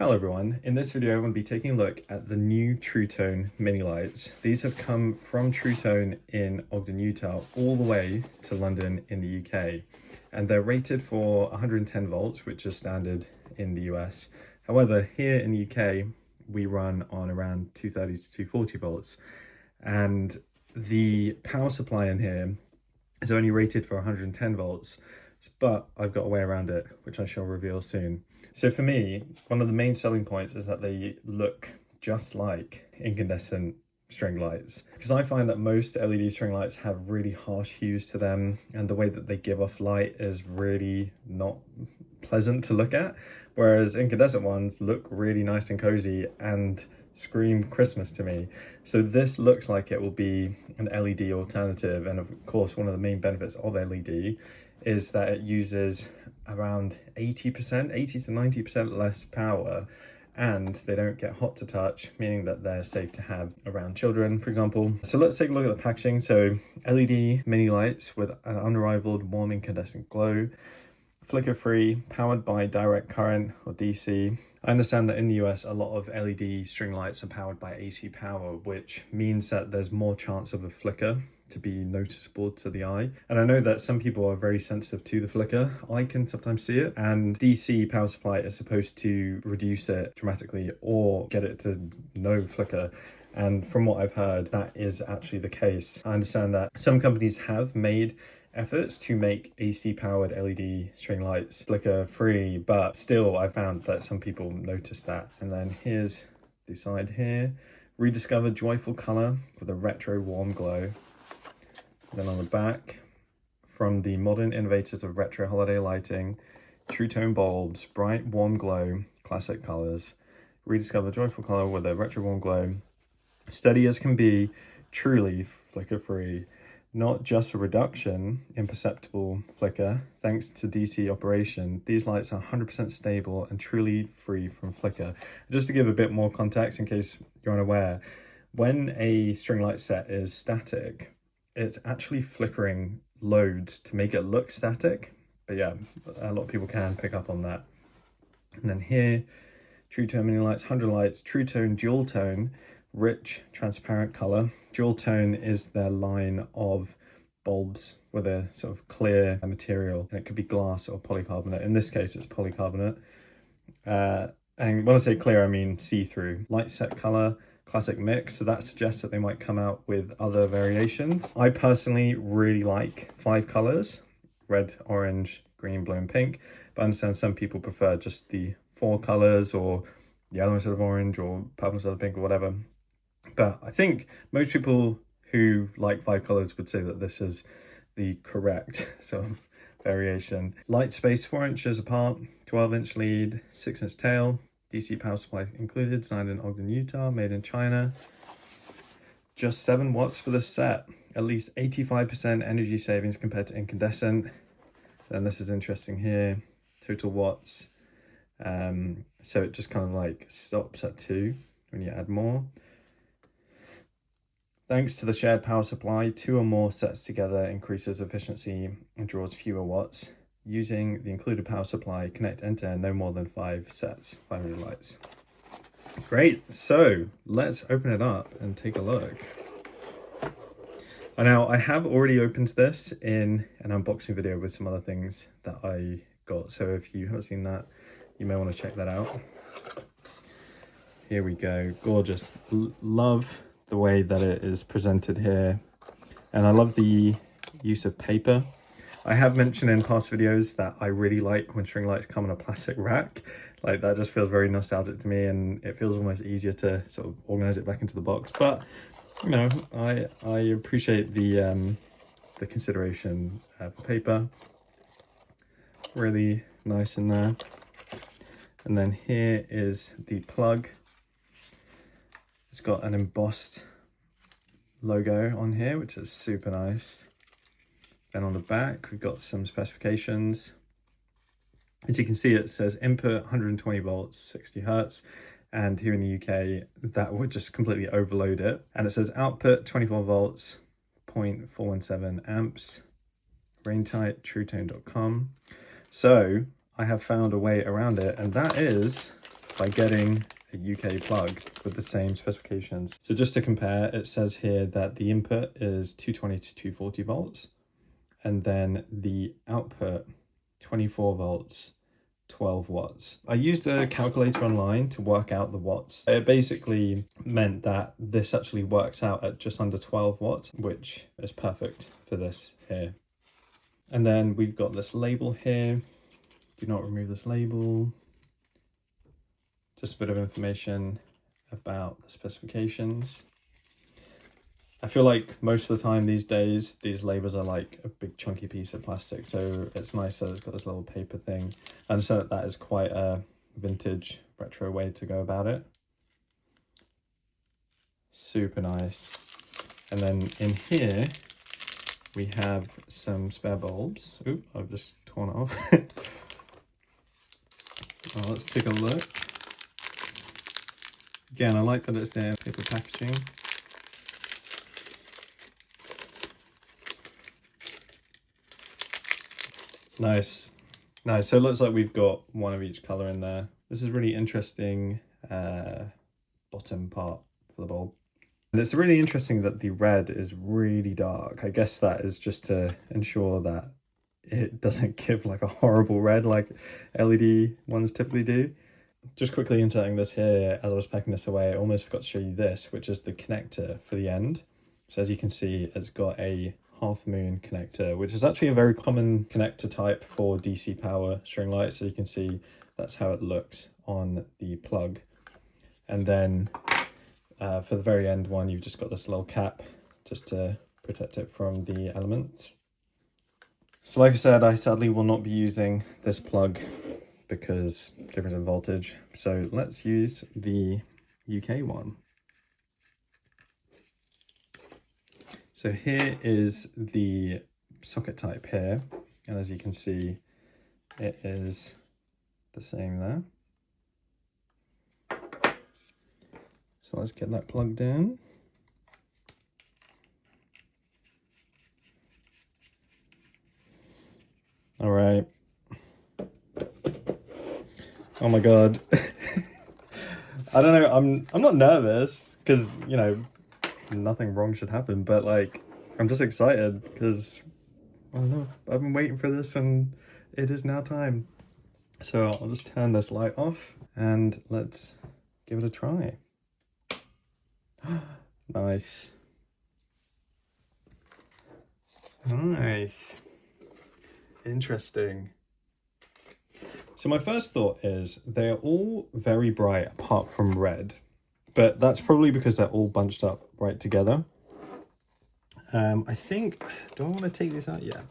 Hello everyone, in this video I'm going to be taking a look at the new Tru-Tone Mini Lites. These have come from Tru-Tone in Ogden, Utah all the way to London in the UK, and they're rated for 110 volts, which is standard in the US. However, here in the UK we run on around 230 to 240 volts, and the power supply in here is only rated for 110 volts, but I've got a way around it, which I shall reveal soon. So for me, one of the main selling points is that they look just like incandescent string lights, because I find that most LED string lights have really harsh hues to them, and the way that they give off light is really not pleasant to look at, whereas incandescent ones look really nice and cozy and scream Christmas to me. So this looks like it will be an LED alternative, and of course one of the main benefits of LED is that it uses around 80 to 90% less power, and they don't get hot to touch, meaning that they're safe to have around children, for example. So let's take a look at the packaging. So LED mini lights with an unrivaled warm incandescent glow, flicker free, powered by direct current or DC. I understand that in the US, a lot of LED string lights are powered by AC power, which means that there's more chance of a flicker to be noticeable to the eye. And I know that some people are very sensitive to the flicker. I can sometimes see it, and DC power supply is supposed to reduce it dramatically or get it to no flicker. And from what I've heard, that is actually the case. I understand that some companies have made efforts to make AC powered LED string lights flicker free, but still I found that some people notice that. And then here's the side here: rediscover joyful color with a retro warm glow. Then on the back, from the modern innovators of retro holiday lighting, Tru-Tone Bulbs, bright warm glow, classic colors. Rediscover joyful color with a retro warm glow. Steady as can be, truly flicker free. Not just a reduction in perceptible flicker. Thanks to DC operation, these lights are 100% stable and truly free from flicker. Just to give a bit more context in case you're unaware, when a string light set is static, it's actually flickering loads to make it look static. But yeah, a lot of people can pick up on that. And then here, Tru-Tone Mini Lites, 100 lights, Tru-Tone Dual Tone, rich, transparent color. Dual Tone is their line of bulbs with a sort of clear material, and it could be glass or polycarbonate. In this case, it's polycarbonate. And when I say clear, I mean see-through. Light set color, classic mix, so that suggests that they might come out with other variations. I personally really like 5 colors: red, orange, green, blue, and pink, but I understand some people prefer just the 4 colors, or yellow instead of orange, or purple instead of pink, or whatever. But I think most people who like 5 colors would say that this is the correct sort of variation. Light space 4 inches apart, 12-inch lead, 6-inch tail, DC power supply included, designed in Ogden, Utah, made in China. Just 7 watts for this set, at least 85% energy savings compared to incandescent. Then this is interesting here, total watts. So it just kind of like stops at 2 when you add more. Thanks to the shared power supply, 2 or more sets together increases efficiency and draws fewer watts. Using the included power supply, connect end to end no more than 5 sets, 500 lights. Great, so let's open it up and take a look. Now, I have already opened this in an unboxing video with some other things that I got, so if you haven't seen that, you may want to check that out. Here we go, gorgeous. Love the way that it is presented here, and I love the use of paper. I have mentioned in past videos that I really like when string lights come in a plastic rack. Like, that just feels very nostalgic to me, and it feels almost easier to sort of organize it back into the box. But you know, I appreciate the consideration for paper. Really nice in there. And then here is the plug. It's got an embossed logo on here, which is super nice. Then on the back, we've got some specifications. As you can see, it says input 120 volts, 60 hertz. And here in the UK, that would just completely overload it. And it says output 24 volts, 0.417 amps, raintight, Tru-Tone.com. So I have found a way around it, and that is by getting a UK plug with the same specifications. So just to compare, it says here that the input is 220 to 240 volts, and then the output 24 volts, 12 watts. I used a calculator online to work out the watts. It basically meant that this actually works out at just under 12 watts, which is perfect for this here. And then we've got this label here. Do not remove this label. Just a bit of information about the specifications. I feel like most of the time these days, these labels are like a big chunky piece of plastic, so it's nice that it's got this little paper thing. I understand that that is quite a vintage retro way to go about it. Super nice. And then in here, we have some spare bulbs. Oop, I've just torn it off. Well, let's take a look. Again, I like that it's in paper packaging. Nice. Nice. So it looks like we've got one of each color in there. This is really interesting bottom part for the bulb. And it's really interesting that the red is really dark. I guess that is just to ensure that it doesn't give like a horrible red like LED ones typically do. Just quickly inserting this here, as I was packing this away, I almost forgot to show you this, which is the connector for the end. So as you can see, it's got a half moon connector, which is actually a very common connector type for DC power string lights. So you can see that's how it looks on the plug. And then for the very end one, you've just got this little cap just to protect it from the elements. So like I said, I sadly will not be using this plug because difference in voltage. So let's use the UK one. So here is the socket type here, and as you can see, it is the same there. So let's get that plugged in. All right. Oh my God. I don't know, I'm not nervous because, you know, nothing wrong should happen, but like I'm just excited because I don't know, I've been waiting for this and it is now time. So I'll just turn this light off and let's give it a try. Nice. Nice. Interesting. So my first thought is they're all very bright apart from red, but that's probably because they're all bunched up right together. I think, do I want to take these out? Yeah, I'm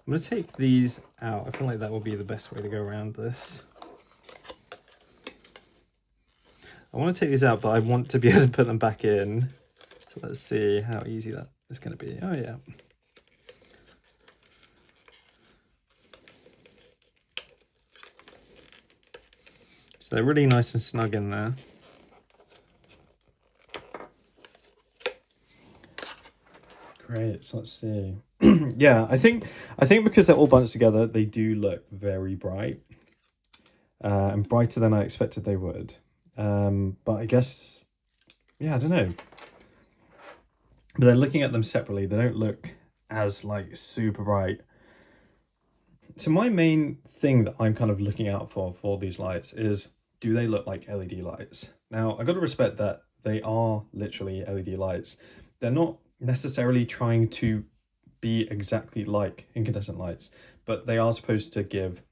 going to take these out. I feel like that will be the best way to go around this. I want to take these out, but I want to be able to put them back in. So let's see how easy that is going to be. Oh yeah. So they're really nice and snug in there. Great, so let's see. Yeah, I think because they're all bunched together, they do look very bright. And brighter than I expected they would. But I guess, yeah, I don't know. But then looking at them separately, they don't look as like super bright. So my main thing that I'm kind of looking out for these lights is, do they look like LED lights? Now, I got to respect that they are literally LED lights. They're not necessarily trying to be exactly like incandescent lights, but they are supposed to give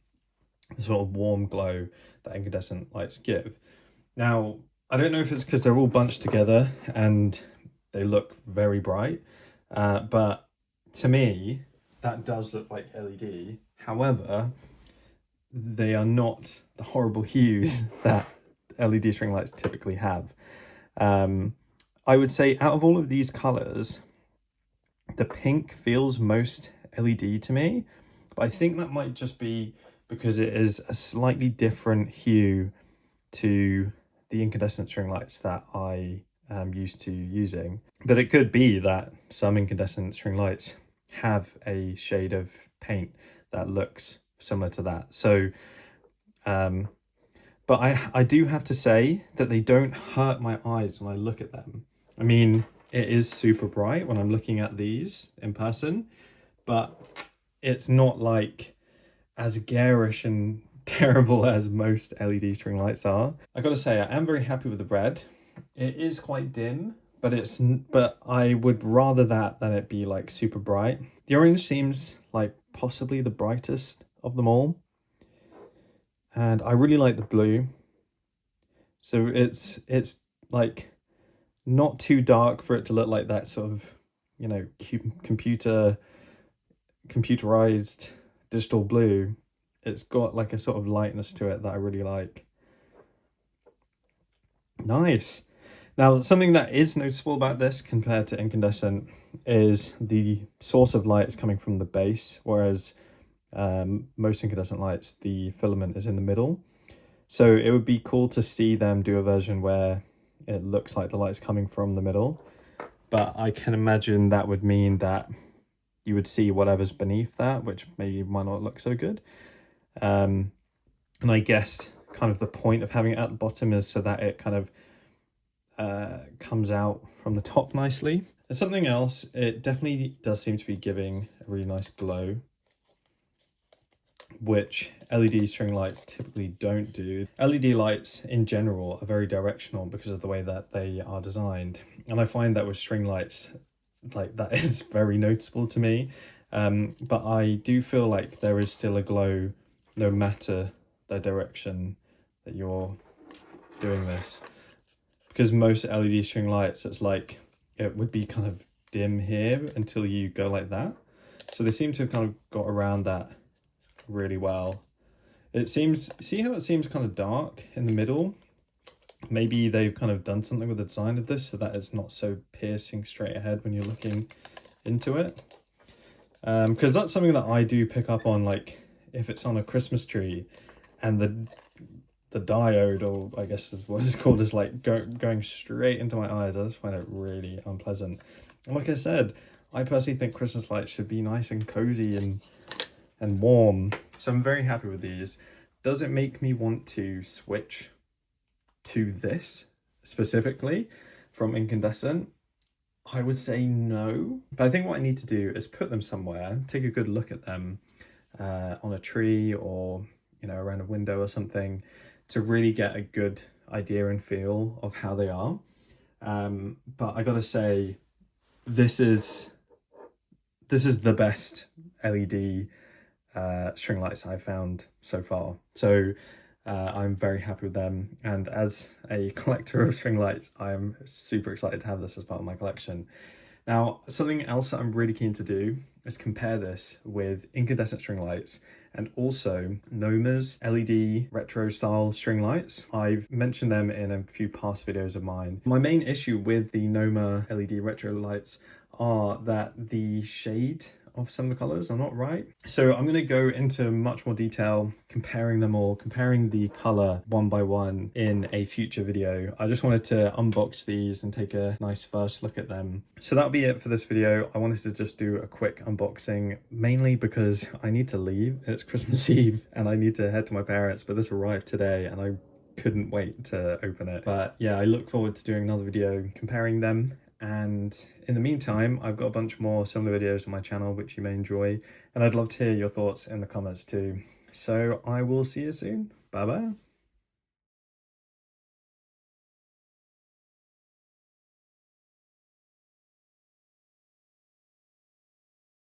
the sort of warm glow that incandescent lights give. Now, I don't know if it's because they're all bunched together and they look very bright, but to me, that does look like LED. However, they are not the horrible hues that LED string lights typically have. I would say out of all of these colors, the pink feels most LED to me, but I think that might just be because it is a slightly different hue to the incandescent string lights that I am used to using. But it could be that some incandescent string lights have a shade of paint that looks similar to that. So But I do have to say that they don't hurt my eyes when I look at them. I mean, it is super bright when I'm looking at these in person, but it's not like as garish and terrible as most LED string lights are. I gotta say, I am very happy with the red. It is quite dim, but I would rather that than it be like super bright. The orange seems like possibly the brightest of them all. And I really like the blue. So it's like not too dark for it to look like that sort of, you know, computerized digital blue. It's got like a sort of lightness to it that I really like. Nice. Now, something that is noticeable about this compared to incandescent is the source of light is coming from the base, whereas most incandescent lights, the filament is in the middle. So it would be cool to see them do a version where it looks like the light's coming from the middle. But I can imagine that would mean that you would see whatever's beneath that, which maybe might not look so good. And I guess kind of the point of having it at the bottom is so that it kind of comes out from the top nicely. And something else, it definitely does seem to be giving a really nice glow, which LED string lights typically don't do. LED lights in general are very directional because of the way that they are designed. And I find that with string lights, like that is very noticeable to me. But I do feel like there is still a glow no matter the direction that you're doing this. Because most LED string lights, it's like it would be kind of dim here until you go like that. So they seem to have kind of got around that really well. It seems, see how it seems kind of dark in the middle? Maybe they've kind of done something with the design of this so that it's not so piercing straight ahead when you're looking into it. Because that's something that I do pick up on, like if it's on a Christmas tree and the diode, or I guess is what it's called, is like going straight into my eyes. I just find it really unpleasant. And like I said, I personally think Christmas lights should be nice and cozy and warm. So I'm very happy with these. Does it make me want to switch to this specifically from incandescent? I would say no. But I think what I need to do is put them somewhere, take a good look at them on a tree or, you know, around a window or something, to really get a good idea and feel of how they are. But I gotta say, this is the best LED string lights I've found so far. So I'm very happy with them. And as a collector of string lights, I'm super excited to have this as part of my collection. Now, something else that I'm really keen to do is compare this with incandescent string lights and also Noma's LED retro style string lights. I've mentioned them in a few past videos of mine. My main issue with the Noma LED retro lights are that the shade of some of the colors are not right. So I'm going to go into much more detail comparing them all, comparing the color one by one in a future video. I just wanted to unbox these and take a nice first look at them. So that'll be it for this video. I wanted to just do a quick unboxing, mainly because I need to leave. It's Christmas Eve and I need to head to my parents', but this arrived today and I couldn't wait to open it. But yeah, I look forward to doing another video comparing them. And in the meantime, I've got a bunch more similar videos on my channel which you may enjoy, and I'd love to hear your thoughts in the comments too. So I will see you soon. Bye bye.